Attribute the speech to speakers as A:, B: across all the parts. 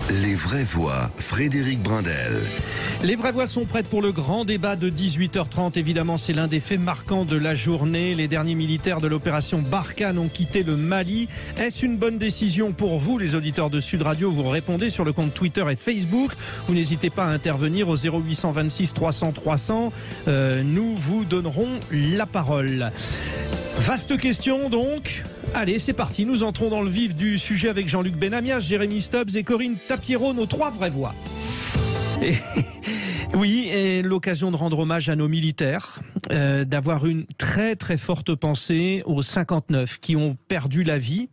A: Les vraies voix, Frédéric Brindel.
B: Les vraies voix sont prêtes pour le grand débat de 18h30. Évidemment, c'est l'un des faits marquants de la journée. Les derniers militaires de l'opération Barkhane ont quitté le Mali. Est-ce une bonne décision pour vous, les auditeurs de Sud Radio? Vous répondez sur le compte Twitter et Facebook. Vous n'hésitez pas à intervenir au 0826 300 300. Nous vous donnerons la parole. Vaste question donc. Allez, c'est parti. Nous entrons dans le vif du sujet avec Jean-Luc Benamias, Jérémy Stubbs et Corinne Tapiero, nos trois vraies voix. Oui, et l'occasion de rendre hommage à nos militaires, d'avoir une très très forte pensée aux 59 qui ont perdu la vie.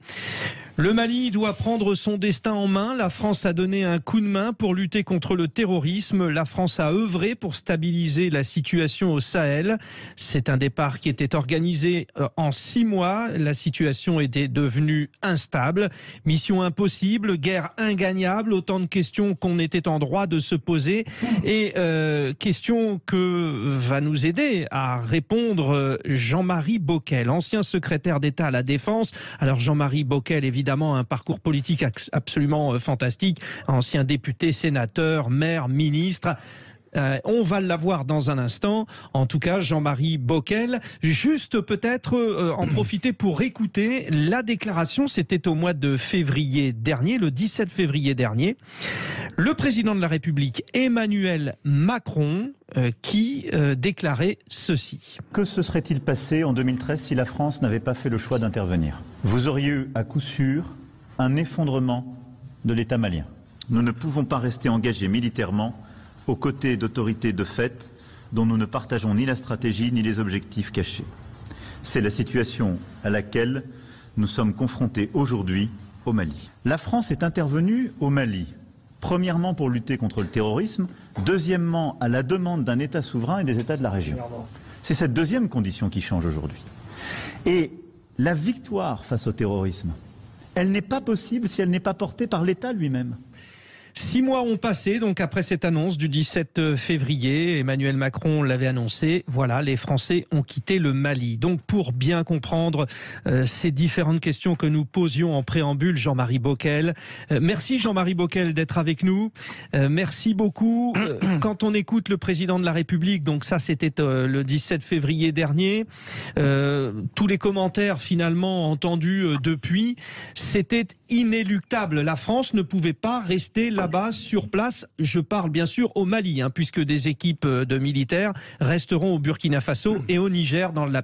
B: Le Mali doit prendre son destin en main. La France a donné un coup de main pour lutter contre le terrorisme. La France a œuvré pour stabiliser la situation au Sahel. C'est un départ qui était organisé en 6 mois. La situation était devenue instable. Mission impossible, guerre ingagnable, autant de questions qu'on était en droit de se poser. Et questions que va nous aider à répondre Jean-Marie Bockel, ancien secrétaire d'État à la Défense. Alors Jean-Marie Bockel, évidemment, un parcours politique absolument fantastique, ancien député, sénateur, maire, ministre. On va l'avoir dans un instant. En tout cas, Jean-Marie Bockel, juste peut-être en profiter pour écouter la déclaration. C'était au mois de février dernier, le 17 février dernier. Le président de la République, Emmanuel Macron, qui déclarait ceci.
C: Que se serait-il passé en 2013 si la France n'avait pas fait le choix d'intervenir? Vous auriez eu à coup sûr un effondrement de l'État malien. Nous ne pouvons pas rester engagés militairement aux côtés d'autorités de fait dont nous ne partageons ni la stratégie ni les objectifs cachés. C'est la situation à laquelle nous sommes confrontés aujourd'hui au Mali. La France est intervenue au Mali, premièrement pour lutter contre le terrorisme, deuxièmement à la demande d'un État souverain et des États de la région. C'est cette deuxième condition qui change aujourd'hui. Et la victoire face au terrorisme, elle n'est pas possible si elle n'est pas portée par l'État lui-même.
B: 6 mois ont passé, donc après cette annonce du 17 février, Emmanuel Macron l'avait annoncé, voilà, les Français ont quitté le Mali. Donc pour bien comprendre ces différentes questions que nous posions en préambule, Jean-Marie Bockel. Merci Jean-Marie Bockel d'être avec nous. Merci beaucoup. Quand on écoute le président de la République, donc ça c'était le 17 février dernier, tous les commentaires finalement entendus depuis, c'était inéluctable. La France ne pouvait pas rester là-bas sur place. Je parle bien sûr au Mali, puisque des équipes de militaires resteront au Burkina Faso et au Niger dans la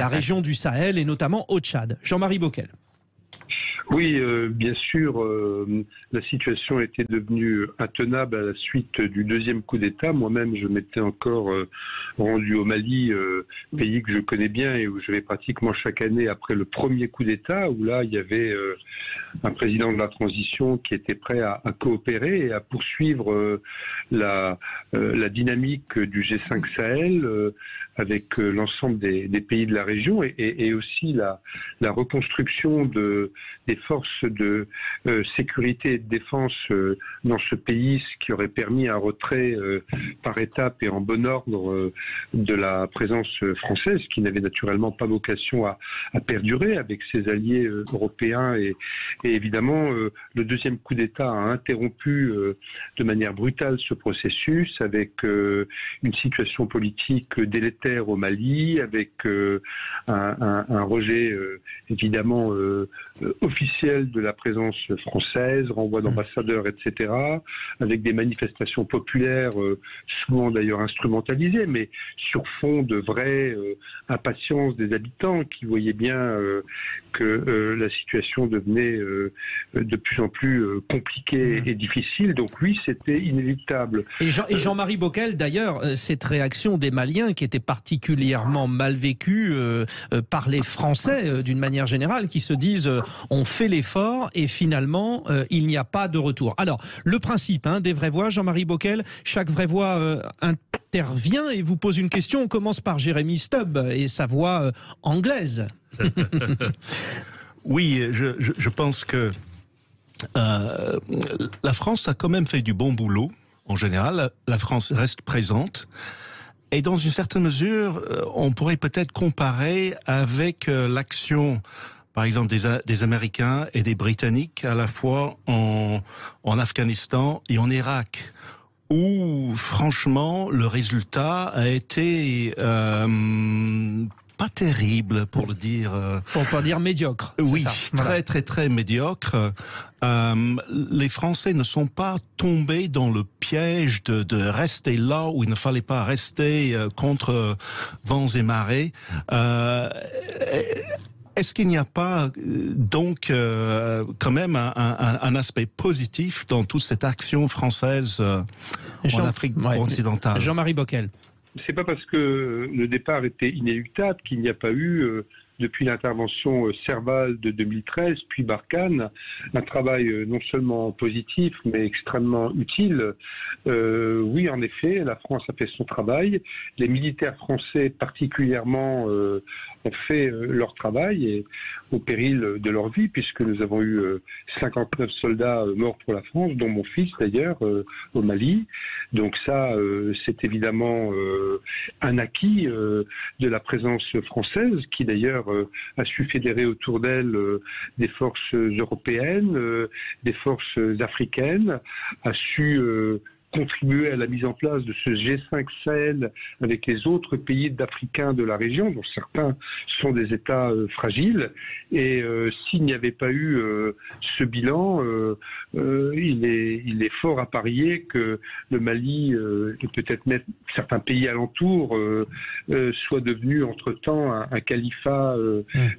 B: région du Sahel et notamment au Tchad. Jean-Marie Bockel.
D: Oui, bien sûr, la situation était devenue intenable à la suite du deuxième coup d'État. Moi-même, je m'étais encore rendu au Mali, pays que je connais bien et où je vais pratiquement chaque année après le premier coup d'État, où là, il y avait un président de la transition qui était prêt à coopérer et à poursuivre la dynamique du G5 Sahel avec l'ensemble des pays de la région et aussi la reconstruction des forces de sécurité et de défense dans ce pays, ce qui aurait permis un retrait par étapes et en bon ordre de la présence française, qui n'avait naturellement pas vocation à perdurer avec ses alliés européens. Et évidemment, le deuxième coup d'État a interrompu de manière brutale ce processus avec une situation politique délétère au Mali, avec un rejet évidemment officiel de la présence française, renvoi d'ambassadeurs, etc., avec des manifestations populaires, souvent d'ailleurs instrumentalisées, mais sur fond de vraie impatience des habitants qui voyaient bien que la situation devenait de plus en plus compliquée et difficile. Donc oui, c'était inéluctable.
B: Et Jean-Marie Bockel, d'ailleurs, cette réaction des Maliens qui était particulièrement mal vécue par les Français d'une manière générale, qui se disent on fait l'effort et finalement il n'y a pas de retour. Alors le principe des vraies voix, Jean-Marie Bockel, chaque vraie voix intervient et vous pose une question. On commence par Jérémy Stubbs et sa voix anglaise.
E: Oui, je pense que la France a quand même fait du bon boulot. En général, la France reste présente. Et dans une certaine mesure, on pourrait peut-être comparer avec l'action par exemple des Américains et des Britanniques à la fois en Afghanistan et en Irak, où franchement le résultat a été pas terrible, pour le dire.
B: On peut dire médiocre.
E: Oui,
B: ça.
E: très
B: Voilà.
E: très très médiocre. Les Français ne sont pas tombés dans le piège de rester là où il ne fallait pas rester contre vents et marées. Est-ce qu'il n'y a pas donc quand même un aspect positif dans toute cette action française en Afrique occidentale?
B: Jean-Marie Bockel.
D: C'est pas parce que le départ était inéluctable qu'il n'y a pas eu, depuis l'intervention Serval de 2013, puis Barkhane, un travail non seulement positif, mais extrêmement utile. Oui, en effet, la France a fait son travail. Les militaires français, particulièrement, ont fait leur travail, et au péril de leur vie, puisque nous avons eu 59 soldats morts pour la France, dont mon fils d'ailleurs, au Mali. Donc ça, c'est évidemment un acquis de la présence française, qui d'ailleurs a su fédérer autour d'elle des forces européennes, des forces africaines, a su contribuer à la mise en place de ce G5 Sahel avec les autres pays africains de la région, dont certains sont des États fragiles. Et s'il n'y avait pas eu ce bilan, il est fort à parier que le Mali et peut-être même certains pays alentours soient devenus entre-temps un califat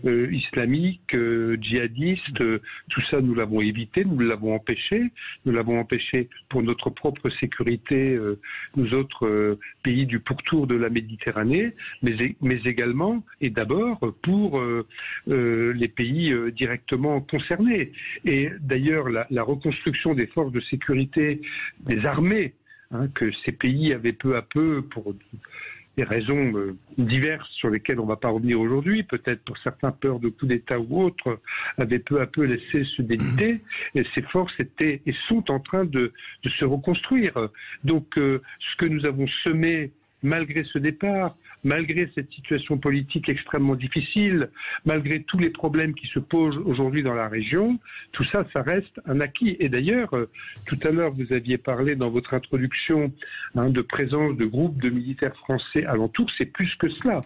D: islamique, djihadiste. Tout ça, nous l'avons évité, nous l'avons empêché. Nous l'avons empêché pour notre propre sécurité, nous autres pays du pourtour de la Méditerranée, mais également et d'abord pour les pays directement concernés. Et d'ailleurs, la reconstruction des forces de sécurité, des armées, que ces pays avaient peu à peu, pour des raisons diverses sur lesquelles on ne va pas revenir aujourd'hui, peut-être pour certains peur de coup d'État ou autres, avaient peu à peu laissé se déliter, et ces forces étaient et sont en train de se reconstruire. Donc ce que nous avons semé malgré ce départ, malgré cette situation politique extrêmement difficile, malgré tous les problèmes qui se posent aujourd'hui dans la région, tout ça, ça reste un acquis. Et d'ailleurs, tout à l'heure, vous aviez parlé dans votre introduction de présence de groupes de militaires français alentour, c'est plus que cela.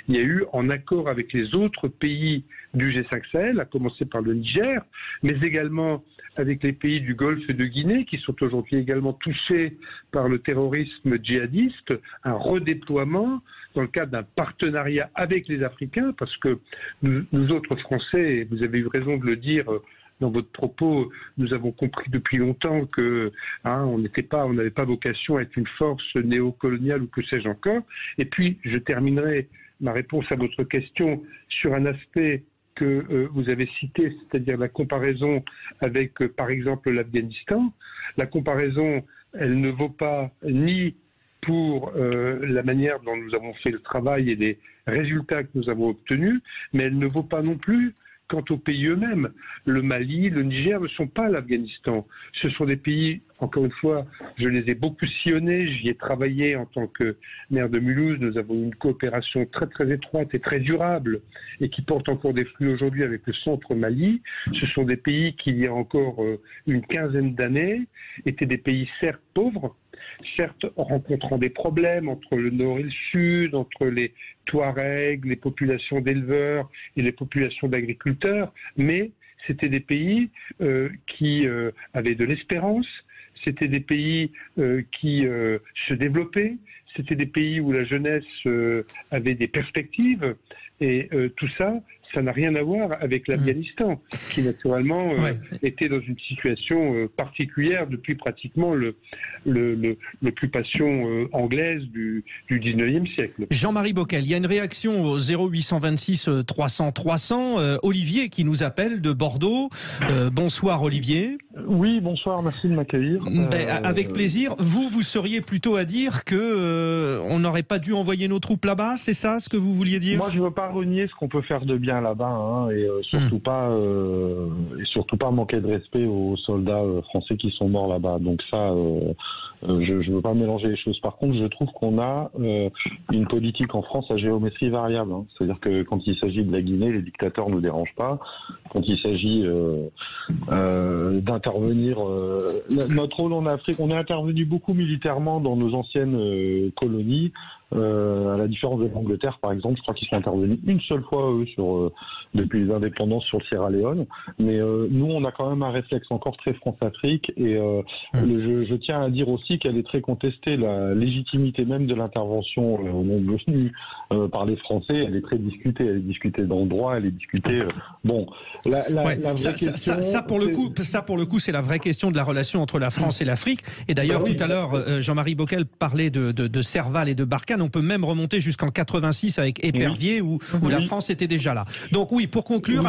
D: Il y a eu, en accord avec les autres pays du G5 Sahel, à commencer par le Niger, mais également avec les pays du Golfe de Guinée, qui sont aujourd'hui également touchés par le terrorisme djihadiste, un redéploiement dans le cadre d'un partenariat avec les Africains, parce que nous autres Français, et vous avez eu raison de le dire dans votre propos, nous avons compris depuis longtemps que on n'avait pas vocation à être une force néocoloniale ou que sais-je encore. Et puis, je terminerai ma réponse à votre question sur un aspect que vous avez cité, c'est-à-dire la comparaison avec, par exemple, l'Afghanistan. La comparaison, elle ne vaut pas ni pour la manière dont nous avons fait le travail et les résultats que nous avons obtenus, mais elle ne vaut pas non plus quant aux pays eux-mêmes. Le Mali, le Niger ne sont pas l'Afghanistan. Ce sont des pays, encore une fois, je les ai beaucoup sillonnés, j'y ai travaillé en tant que maire de Mulhouse, nous avons une coopération très très étroite et très durable et qui porte encore des fruits aujourd'hui avec le centre Mali. Ce sont des pays qui, il y a encore une quinzaine d'années, étaient des pays certes pauvres, certes rencontrant des problèmes entre le nord et le sud, entre les Touaregs, les populations d'éleveurs et les populations d'agriculteurs, mais c'était des pays qui avaient de l'espérance, c'était des pays qui se développaient, c'était des pays où la jeunesse avait des perspectives, et tout ça, ça n'a rien à voir avec l'Afghanistan, qui naturellement était dans une situation particulière depuis pratiquement l'occupation anglaise du 19e siècle.
B: Jean-Marie Bockel, il y a une réaction au 0826 300 300. Olivier qui nous appelle de Bordeaux. Bonsoir Olivier.
F: Oui, bonsoir, merci de m'accueillir.
B: Avec plaisir. Vous seriez plutôt à dire que on n'aurait pas dû envoyer nos troupes là-bas, c'est ça ce que vous vouliez dire?
F: Moi, je ne veux pas renier ce qu'on peut faire de bien bien là-bas, hein, et surtout pas manquer de respect aux soldats français qui sont morts là-bas. Donc ça, je veux pas mélanger les choses. Par contre, je trouve qu'on a une politique en France à géométrie variable. Hein. C'est-à-dire que quand il s'agit de la Guinée, les dictateurs ne nous dérangent pas. Quand il s'agit d'intervenir, notre rôle en Afrique, on est intervenu beaucoup militairement dans nos anciennes colonies. À la différence de l'Angleterre, par exemple, je crois qu'ils sont intervenus une seule fois, eux, depuis les indépendances sur le Sierra Leone. Mais nous, on a quand même un réflexe encore très France-Afrique. Et je tiens à dire aussi qu'elle est très contestée. La légitimité même de l'intervention au nom de l'ONU par les Français, elle est très discutée. Elle est discutée dans le droit, elle est discutée... la vraie question...
B: Ça, pour le coup, c'est la vraie question de la relation entre la France et l'Afrique. Et d'ailleurs, tout à l'heure, Jean-Marie Bockel parlait de Serval et de Barkhane. On peut même remonter jusqu'en 86 avec Épervier où la France était déjà là. Donc oui, pour conclure,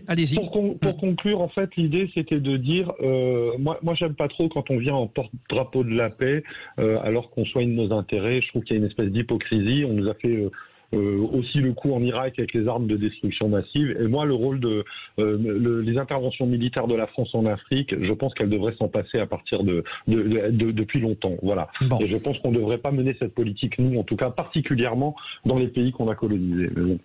B: allez-y.
F: Pour conclure, en fait, l'idée c'était de dire, moi j'aime pas trop quand on vient en porte-drapeau de la paix, alors qu'on soigne nos intérêts. Je trouve qu'il y a une espèce d'hypocrisie. On nous a fait aussi le coup en Irak avec les armes de destruction massive. Et moi, le rôle les interventions militaires de la France en Afrique, je pense qu'elles devraient s'en passer à partir depuis longtemps. Voilà. Bon. Et je pense qu'on ne devrait pas mener cette politique, nous, en tout cas, particulièrement dans les pays qu'on a colonisés. Bon.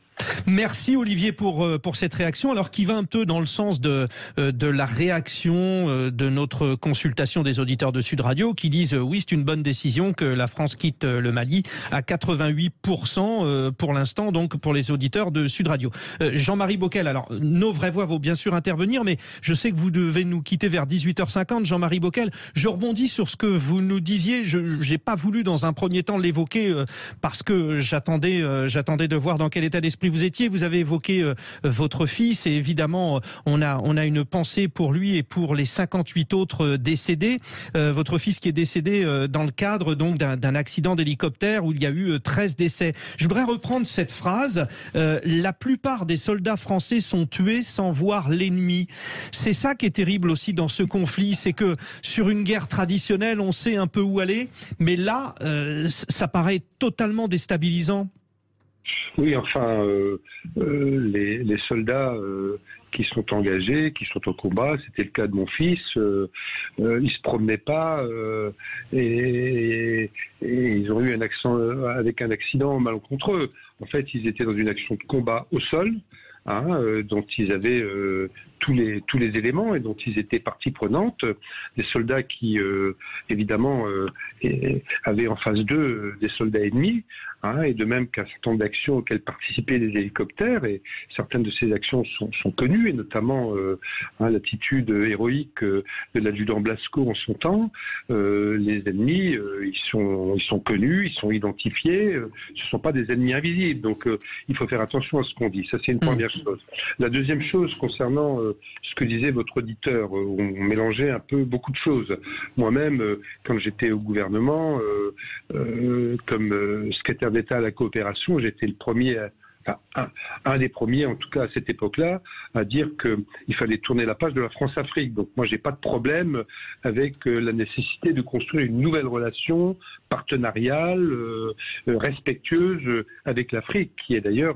B: Merci Olivier pour cette réaction, alors qui va un peu dans le sens de la réaction de notre consultation des auditeurs de Sud Radio qui disent oui, c'est une bonne décision que la France quitte le Mali à 88% pour l'instant, donc pour les auditeurs de Sud Radio. Jean-Marie Bockel, alors nos vraies voix vont bien sûr intervenir, mais je sais que vous devez nous quitter vers 18h50. Jean-Marie Bockel, je rebondis sur ce que vous nous disiez. Je n'ai pas voulu dans un premier temps l'évoquer parce que j'attendais de voir dans quel état d'esprit vous étiez. Vous avez évoqué votre fils et évidemment on a une pensée pour lui et pour les 58 autres décédés. Votre fils qui est décédé dans le cadre donc d'un accident d'hélicoptère où il y a eu 13 décès. Je voudrais reprendre cette phrase. La plupart des soldats français sont tués sans voir l'ennemi. C'est ça qui est terrible aussi dans ce conflit, c'est que sur une guerre traditionnelle, on sait un peu où aller, mais là, ça paraît totalement déstabilisant.
D: Oui, enfin, les soldats qui sont engagés, qui sont au combat, c'était le cas de mon fils, ils se promenaient pas et ils ont eu un accident malencontreux. En fait, ils étaient dans une action de combat au sol, dont ils avaient tous les éléments et dont ils étaient partie prenante, des soldats qui évidemment avaient en face d'eux des soldats ennemis, et de même qu'un certain nombre d'actions auxquelles participaient les hélicoptères, et certaines de ces actions sont connues, et notamment l'attitude héroïque de l'adjudant Blasco en son temps. Les ennemis, ils sont connus, ils sont identifiés, ce ne sont pas des ennemis invisibles, donc il faut faire attention à ce qu'on dit. Ça, c'est une première chose. La deuxième chose concernant ce que disait votre auditeur, on mélangeait un peu beaucoup de choses. Moi-même, quand j'étais au gouvernement, comme secrétaire d'État à la coopération, j'étais le premier, un des premiers, en tout cas à cette époque-là, à dire qu'il fallait tourner la page de la France-Afrique. Donc moi, j'ai pas de problème avec la nécessité de construire une nouvelle relation partenariale, respectueuse avec l'Afrique, qui est d'ailleurs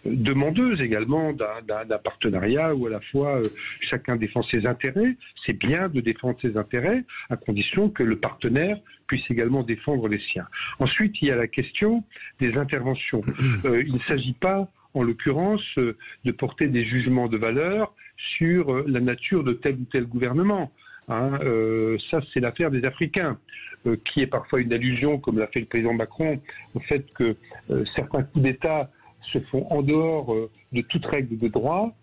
D: demandeuse également d'un partenariat où à la fois chacun défend ses intérêts. C'est bien de défendre ses intérêts, à condition que le partenaire puisse également défendre les siens. Ensuite, il y a la question des interventions. Il ne s'agit pas, en l'occurrence, de porter des jugements de valeur sur la nature de tel ou tel gouvernement. Ça, c'est l'affaire des Africains, qui est parfois une allusion, comme l'a fait le président Macron, au fait que certains coups d'État se font en dehors de toute règle de droit.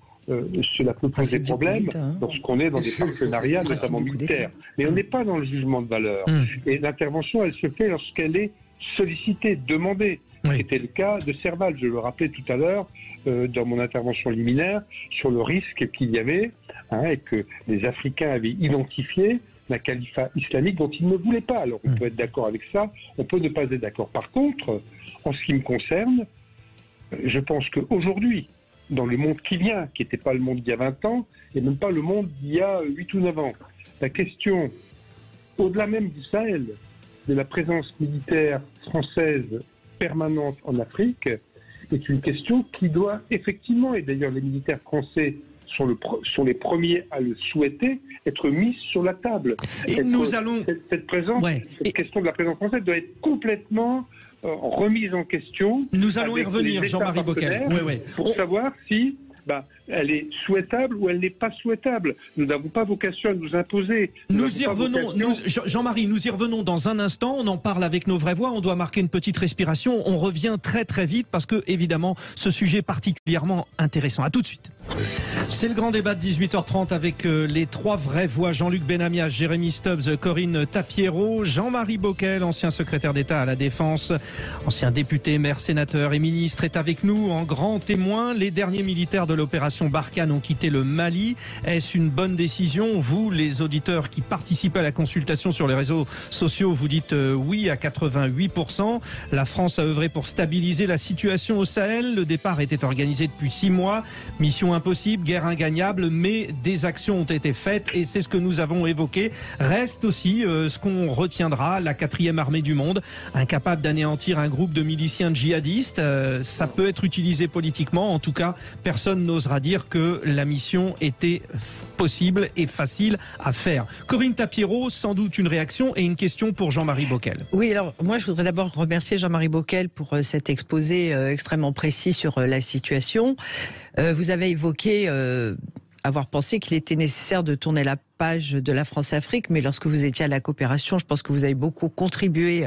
D: Cela peut poser problème lorsqu'on est dans des partenariats, notamment militaires. Mais on n'est pas dans le jugement de valeur. Et l'intervention, elle se fait lorsqu'elle est sollicitée, demandée. Oui. C'était le cas de Serval, je le rappelais tout à l'heure dans mon intervention liminaire, sur le risque qu'il y avait et que les Africains avaient identifié la califat islamique dont ils ne voulaient pas. Alors on peut être d'accord avec ça, on peut ne pas être d'accord. Par contre, en ce qui me concerne, je pense qu'aujourd'hui, dans le monde qui vient, qui n'était pas le monde d'il y a 20 ans, et même pas le monde d'il y a 8 ou 9 ans, la question, au-delà même du Sahel, de la présence militaire française permanente en Afrique, est une question qui doit effectivement, et d'ailleurs les militaires français sont les premiers à le souhaiter, être mise sur la table.
B: Et nous allons...
D: Cette question de la présence française doit être complètement remise en question.
B: Nous allons y revenir, Jean-Marie Bockel.
D: Pour savoir si elle est souhaitable ou elle n'est pas souhaitable. Nous n'avons pas vocation à nous imposer.
B: Nous y revenons, Jean-Marie, nous y revenons dans un instant. On en parle avec nos vraies voix. On doit marquer une petite respiration. On revient très très vite parce que, évidemment, ce sujet est particulièrement intéressant. À tout de suite. C'est le grand débat de 18h30 avec les trois vraies voix. Jean-Luc Benamias, Jérémy Stubbs, Corinne Tapiero, Jean-Marie Bockel, ancien secrétaire d'État à la Défense, ancien député, maire, sénateur et ministre, est avec nous en grand témoin. Les derniers militaires de l'opération Barkhane ont quitté le Mali. Est-ce une bonne décision? Vous, les auditeurs qui participent à la consultation sur les réseaux sociaux, vous dites oui à 88%. La France a œuvré pour stabiliser la situation au Sahel. Le départ était organisé depuis 6 mois. Mission impossible, guerre ingagnable, mais des actions ont été faites et c'est ce que nous avons évoqué. Reste aussi ce qu'on retiendra, la 4e armée du monde, incapable d'anéantir un groupe de miliciens djihadistes. Ça peut être utilisé politiquement. En tout cas, personne n'osera dire que la mission était possible et facile à faire. Corinne Tapiero, sans doute une réaction et une question pour Jean-Marie Bockel.
G: Oui, alors moi je voudrais d'abord remercier Jean-Marie Bockel pour cet exposé extrêmement précis sur la situation. Vous avez évoqué avoir pensé qu'il était nécessaire de tourner la page de la France-Afrique, mais lorsque vous étiez à la coopération, je pense que vous avez beaucoup contribué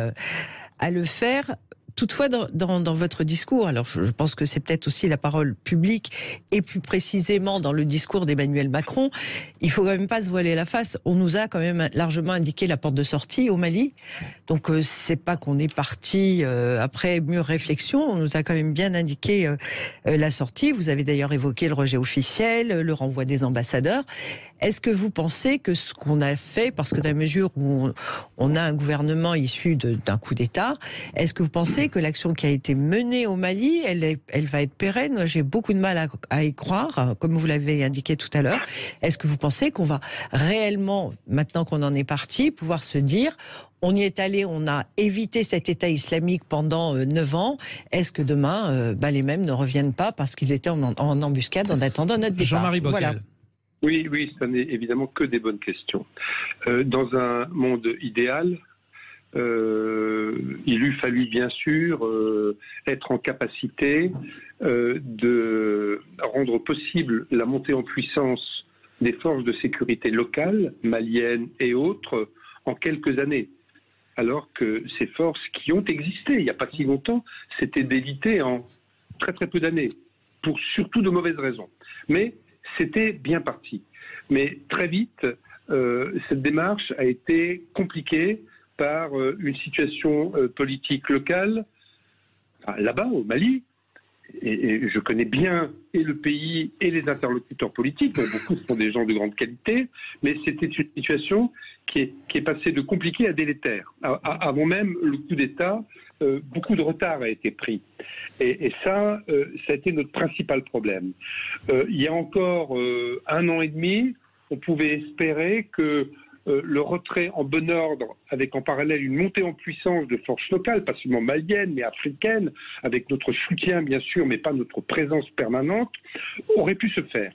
G: à le faire. Toutefois, dans votre discours, alors je pense que c'est peut-être aussi la parole publique, et plus précisément dans le discours d'Emmanuel Macron, il faut quand même pas se voiler la face. On nous a quand même largement indiqué la porte de sortie au Mali. Donc c'est pas qu'on est parti après mûre réflexion, on nous a quand même bien indiqué la sortie. Vous avez d'ailleurs évoqué le rejet officiel, le renvoi des ambassadeurs. Est-ce que vous pensez que ce qu'on a fait, parce que dans la mesure où on a un gouvernement issu d'un coup d'État, est-ce que vous pensez que l'action qui a été menée au Mali, elle va être pérenne? J'ai beaucoup de mal à y croire, comme vous l'avez indiqué tout à l'heure. Est-ce que vous pensez qu'on va réellement, maintenant qu'on en est parti, pouvoir se dire on y est allé, on a évité cet État islamique pendant 9 ans. Est-ce que demain, les mêmes ne reviennent pas parce qu'ils étaient en embuscade en attendant notre départ?
B: Jean-Marie Bockel.
G: Voilà.
D: Oui, ça n'est évidemment que des bonnes questions. Dans un monde idéal, il eût fallu bien sûr être en capacité de rendre possible la montée en puissance des forces de sécurité locales, maliennes et autres, en quelques années. Alors que ces forces qui ont existé il n'y a pas si longtemps, s'étaient délitées en très très peu d'années, pour surtout de mauvaises raisons. Mais c'était bien parti. Mais très vite, cette démarche a été compliquée par une situation politique locale, là-bas, au Mali. Et je connais bien et le pays et les interlocuteurs politiques, dont beaucoup sont des gens de grande qualité, mais c'était une situation qui est passée de compliquée à délétère. Avant même le coup d'État, beaucoup de retard a été pris. Et ça a été notre principal problème. Il y a encore 1 an et demi, on pouvait espérer que le retrait en bon ordre, avec en parallèle une montée en puissance de forces locales, pas seulement maliennes, mais africaines, avec notre soutien bien sûr, mais pas notre présence permanente, aurait pu se faire.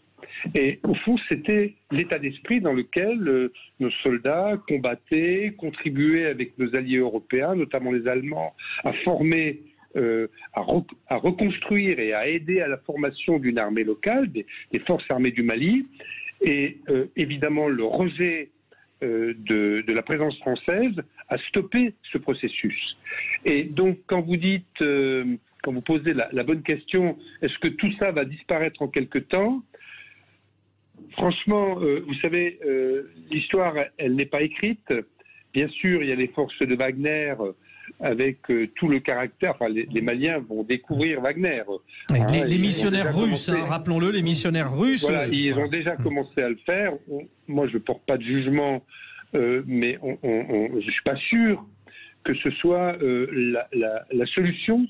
D: Et au fond, c'était l'état d'esprit dans lequel nos soldats combattaient, contribuaient avec nos alliés européens, notamment les Allemands, à former, à reconstruire et à aider à la formation d'une armée locale, des forces armées du Mali. Et évidemment, le rejet de la présence française a stoppé ce processus. Et donc, quand vous dites, quand vous posez la bonne question, est-ce que tout ça va disparaître en quelque temps? Franchement, vous savez, l'histoire, elle n'est pas écrite. Bien sûr, il y a les forces de Wagner avec tout le caractère. Enfin, les Maliens vont découvrir Wagner.
B: Les missionnaires russes, rappelons-le, les missionnaires russes.
D: Voilà, ils ont déjà commencé à le faire. Moi, je ne porte pas de jugement, mais je ne suis pas sûr que ce soit la solution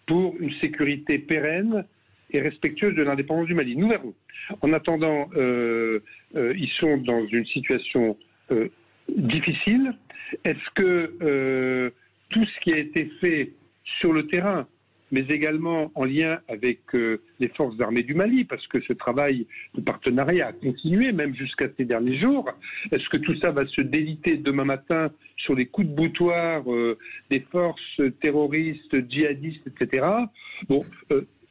D: pour une sécurité pérenne et respectueuse de l'indépendance du Mali. Nous verrons. En attendant, ils sont dans une situation difficile. Est-ce que tout ce qui a été fait sur le terrain, mais également en lien avec les forces armées du Mali, parce que ce travail de partenariat a continué même jusqu'à ces derniers jours. Est-ce que tout ça va se déliter demain matin sur les coups de boutoir des forces terroristes, djihadistes, etc. Bon,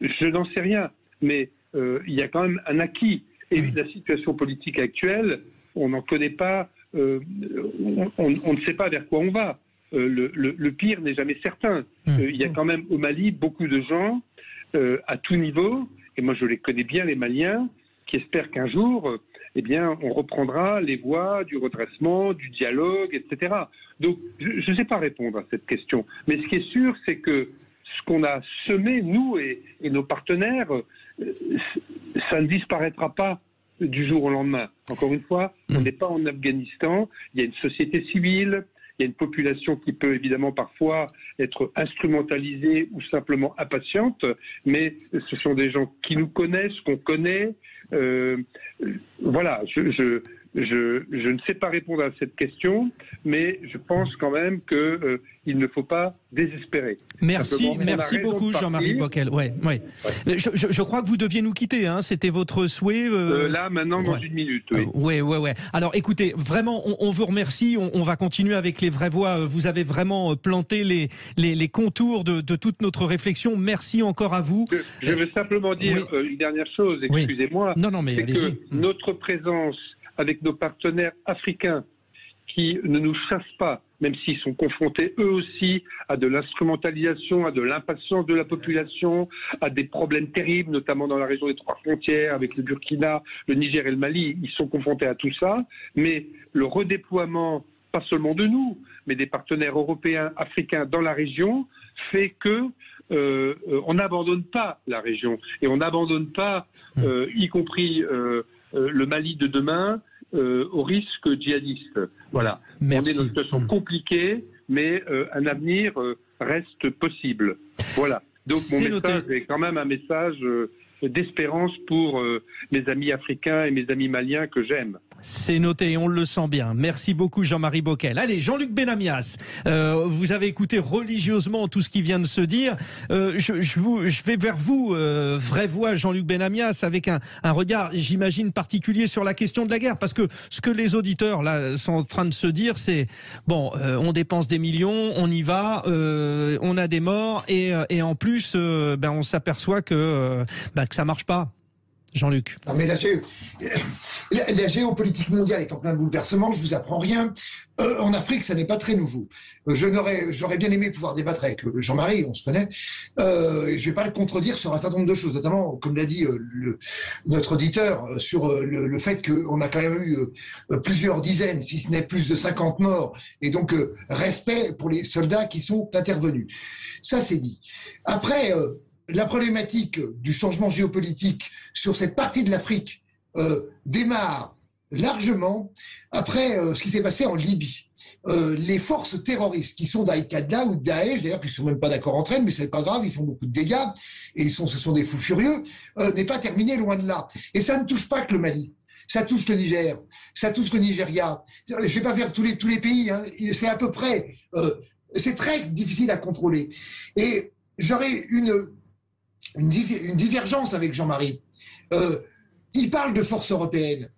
D: je n'en sais rien, mais il y a quand même un acquis. Et la situation politique actuelle, on n'en connaît pas, on ne sait pas vers quoi on va. Le pire n'est jamais certain. Il y a quand même au Mali beaucoup de gens à tout niveau, et moi je les connais bien, les Maliens, qui espèrent qu'un jour, eh bien, on reprendra les voies du redressement, du dialogue, etc. Donc, je ne sais pas répondre à cette question. Mais ce qui est sûr, c'est que ce qu'on a semé, nous et nos partenaires, ça ne disparaîtra pas du jour au lendemain. Encore une fois, on n'est pas en Afghanistan, il y a une société civile, il y a une population qui peut évidemment parfois être instrumentalisée ou simplement impatiente, mais ce sont des gens qui nous connaissent, qu'on connaît. Voilà, je ne sais pas répondre à cette question, mais je pense quand même qu'il ne faut pas désespérer.
B: Merci beaucoup Jean-Marie Bockel. Ouais. Je crois que vous deviez nous quitter, hein. C'était votre souhait.
D: Là, maintenant, dans une minute. Oui.
B: Ouais. Alors écoutez, vraiment, on vous remercie. On va continuer avec les vraies voix. Vous avez vraiment planté les contours de toute notre réflexion. Merci encore à vous.
D: Je veux simplement dire une dernière chose, excusez-moi.
B: Non, mais allez-y.
D: Que notre présence avec nos partenaires africains qui ne nous chassent pas, même s'ils sont confrontés eux aussi à de l'instrumentalisation, à de l'impatience de la population, à des problèmes terribles, notamment dans la région des trois frontières avec le Burkina, le Niger et le Mali, ils sont confrontés à tout ça, mais le redéploiement, pas seulement de nous, mais des partenaires européens, africains dans la région, fait que on n'abandonne pas la région, et on n'abandonne pas, y compris le Mali de demain, au risque djihadiste. Voilà.
B: Merci.
D: On est dans une situation compliquée, mais un avenir reste possible. Voilà. Donc mon message est quand même un message d'espérance pour mes amis africains et mes amis maliens que j'aime.
B: C'est noté, on le sent bien. Merci beaucoup Jean-Marie Bockel. Allez, Jean-Luc Benamias, vous avez écouté religieusement tout ce qui vient de se dire. Je vais vers vous, vraie voix Jean-Luc Benamias, avec un regard, j'imagine, particulier sur la question de la guerre. Parce que ce que les auditeurs là sont en train de se dire, c'est bon, on dépense des millions, on y va, on a des morts, et en plus, on s'aperçoit que ça marche pas. Jean-Luc.
H: Non mais la géopolitique mondiale est en plein bouleversement, je vous apprends rien. En Afrique, ça n'est pas très nouveau. J'aurais bien aimé pouvoir débattre avec Jean-Marie, on se connaît. Je ne vais pas le contredire sur un certain nombre de choses, notamment, comme l'a dit notre auditeur, sur le fait qu'on a quand même eu plusieurs dizaines, si ce n'est plus de 50 morts, et donc respect pour les soldats qui sont intervenus. Ça, c'est dit. Après, la problématique du changement géopolitique sur cette partie de l'Afrique démarre largement après ce qui s'est passé en Libye. Les forces terroristes qui sont d'Al-Qaïda ou de Daesh, d'ailleurs qui ne sont même pas d'accord entre elles, mais c'est pas grave, ils font beaucoup de dégâts, et ce sont des fous furieux, n'est pas terminé, loin de là. Et ça ne touche pas que le Mali. Ça touche le Niger, ça touche le Nigeria. Je ne vais pas faire tous les pays, hein. C'est à peu près... c'est très difficile à contrôler. Et j'aurais une divergence avec Jean-Marie. Il parle de forces européennes.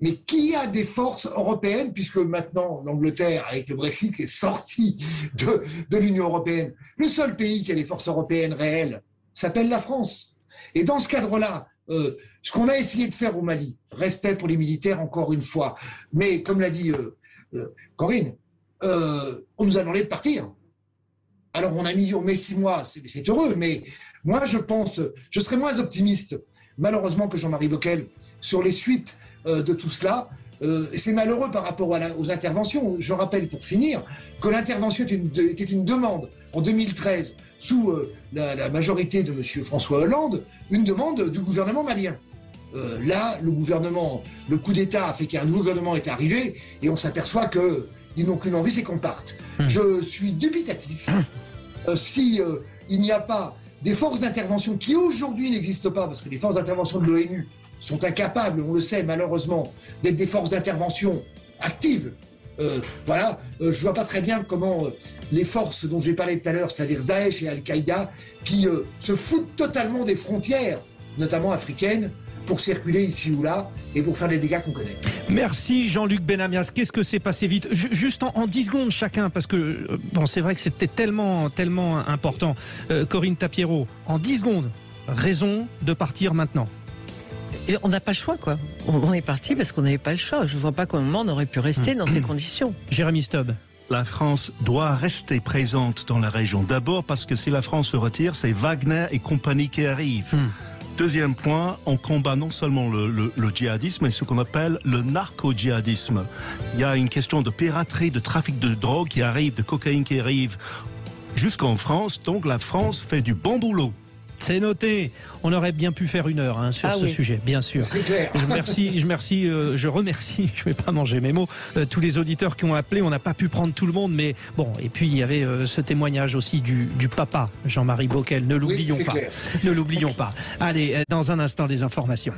H: Mais qui a des forces européennes, puisque maintenant l'Angleterre, avec le Brexit, est sortie de l'Union européenne? Le seul pays qui a des forces européennes réelles s'appelle la France. Et dans ce cadre-là, ce qu'on a essayé de faire au Mali, respect pour les militaires encore une fois, mais comme l'a dit Corinne, on nous a demandé de partir. Alors on met 6 mois, c'est heureux, mais moi je serais moins optimiste, malheureusement, que Jean-Marie Bockel sur les suites de tout cela. C'est malheureux par rapport aux interventions. Je rappelle pour finir que l'intervention était une demande en 2013 sous la majorité de M. François Hollande, une demande du gouvernement malien. Là, le coup d'État a fait qu'un gouvernement est arrivé et on s'aperçoit qu'ils n'ont qu'une envie, c'est qu'on parte. Je suis dubitatif. Si il n'y a pas des forces d'intervention qui aujourd'hui n'existent pas, parce que les forces d'intervention de l'ONU sont incapables, on le sait malheureusement, d'être des forces d'intervention actives, Voilà, je vois pas très bien comment les forces dont j'ai parlé tout à l'heure, c'est-à-dire Daesh et Al-Qaïda, qui se foutent totalement des frontières, notamment africaines, pour circuler ici ou là et pour faire les dégâts qu'on connaît.
B: Merci Jean-Luc Benamias. Qu'est-ce que c'est passé vite? Juste en 10 secondes chacun, parce que bon, c'est vrai que c'était tellement important. Corinne Tapiero, en 10 secondes, raison de partir maintenant?
G: Et on n'a pas le choix, quoi. On est parti parce qu'on n'avait pas le choix. Je ne vois pas comment on aurait pu rester dans ces conditions.
B: Jérémy Stubb.
E: La France doit rester présente dans la région. D'abord parce que si la France se retire, c'est Wagner et compagnie qui arrivent. Deuxième point, on combat non seulement le djihadisme, mais ce qu'on appelle le narco-djihadisme. Il y a une question de piraterie, de trafic de drogue qui arrive, de cocaïne qui arrive jusqu'en France. Donc la France fait du bon boulot.
B: C'est noté. On aurait bien pu faire 1 heure sur ce sujet, bien sûr.
H: C'est clair.
B: Je remercie, je vais pas manger mes mots, tous les auditeurs qui ont appelé. On n'a pas pu prendre tout le monde, mais bon. Et puis il y avait ce témoignage aussi du papa, Jean-Marie Bockel. Ne l'oublions pas. Ne l'oublions pas. Allez, dans un instant, des informations.